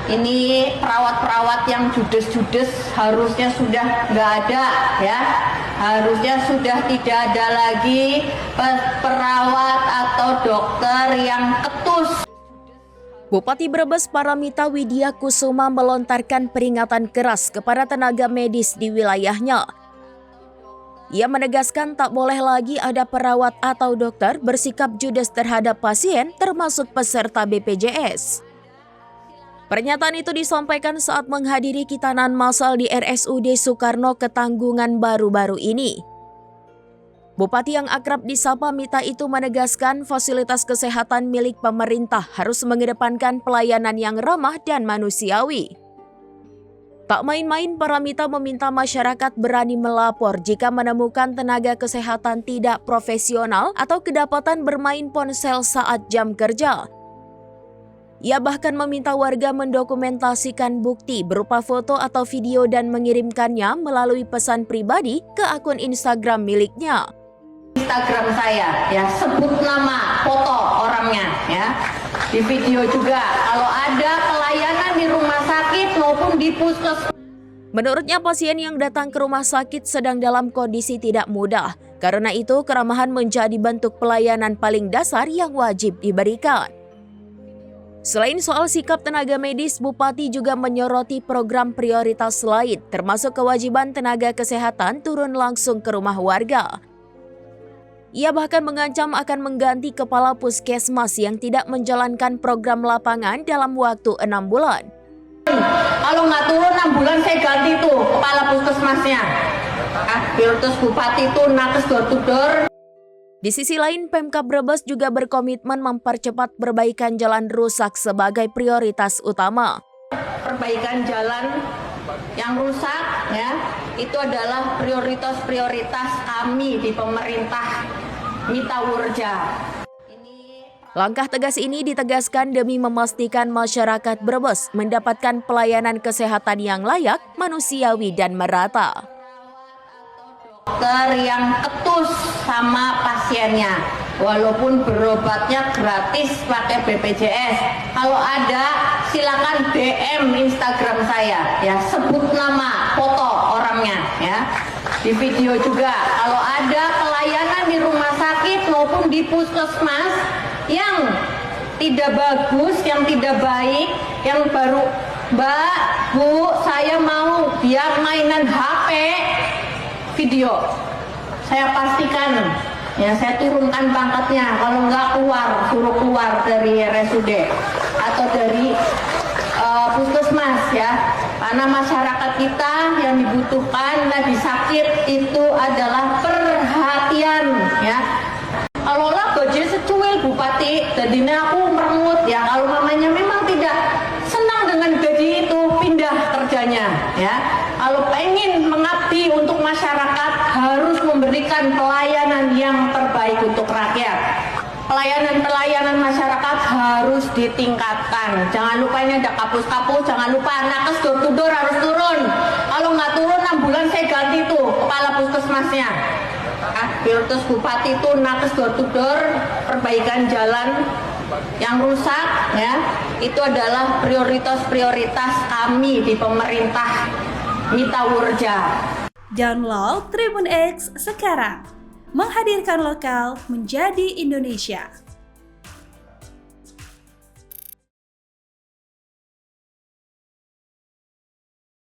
Ini perawat-perawat yang judes-judes harusnya sudah nggak ada ya. Harusnya sudah tidak ada lagi perawat atau dokter yang ketus. Bupati Brebes Paramita Widya Kusuma melontarkan peringatan keras kepada tenaga medis di wilayahnya. Ia menegaskan tak boleh lagi ada perawat atau dokter bersikap judes terhadap pasien termasuk peserta BPJS. Pernyataan itu disampaikan saat menghadiri khitanan massal di RSUD Soekarno Ketanggungan baru-baru ini. Bupati yang akrab disapa Mita itu menegaskan fasilitas kesehatan milik pemerintah harus mengedepankan pelayanan yang ramah dan manusiawi. Tak main-main, Paramita meminta masyarakat berani melapor jika menemukan tenaga kesehatan tidak profesional atau kedapatan bermain ponsel saat jam kerja. Ia bahkan meminta warga mendokumentasikan bukti berupa foto atau video dan mengirimkannya melalui pesan pribadi ke akun Instagram miliknya. Instagram saya ya, sebut nama, foto orangnya ya. Di video juga kalau ada pelayanan di rumah sakit maupun di puskesmas. Menurutnya pasien yang datang ke rumah sakit sedang dalam kondisi tidak mudah. Karena itu keramahan menjadi bentuk pelayanan paling dasar yang wajib diberikan. Selain soal sikap tenaga medis, Bupati juga menyoroti program prioritas lain, termasuk kewajiban tenaga kesehatan turun langsung ke rumah warga. Ia bahkan mengancam akan mengganti kepala puskesmas yang tidak menjalankan program lapangan dalam waktu 6 bulan. Kalau nggak turun 6 bulan saya ganti tuh kepala puskesmasnya. Terus Bupati itu nakes door to door. Di sisi lain, Pemkab Brebes juga berkomitmen mempercepat perbaikan jalan rusak sebagai prioritas utama. Perbaikan jalan yang rusak ya, itu adalah prioritas kami di pemerintah Mita Wurja. Langkah tegas ini ditegaskan demi memastikan masyarakat Brebes mendapatkan pelayanan kesehatan yang layak, manusiawi dan merata. Dokter yang ketus sama pasiennya, walaupun berobatnya gratis pakai BPJS. Kalau ada silakan DM Instagram saya ya, sebut nama, foto orangnya ya. Di video juga kalau ada pelayanan di rumah sakit maupun di puskesmas yang tidak bagus, yang tidak baik, yang baru, Mbak, Bu, saya mau biar mainan HP video, saya pastikan ya, saya turunkan pangkatnya. Kalau nggak keluar, suruh keluar dari RSUD atau dari puskesmas ya, karena masyarakat kita yang dibutuhkan lagi sakit itu adalah perhatian ya. Kalau lah gaji secuil Bupati, jadinya aku merengut ya. Kalau mamanya memang tidak senang dengan gaji itu, pindah kerjanya ya. Kalau pengen mengabdi untuk masyarakat harus memberikan pelayanan yang terbaik untuk rakyat. Pelayanan masyarakat harus ditingkatkan. Jangan lupa ini ada kapus-kapus, jangan lupa nakes door to door harus turun. Kalau nggak turun 6 bulan saya ganti tuh kepala puskesmasnya. Terus Bupati itu nakes door to door, perbaikan jalan yang rusak ya, itu adalah prioritas kami di pemerintah Mita Wurja. Download Tribun X sekarang, menghadirkan lokal menjadi Indonesia.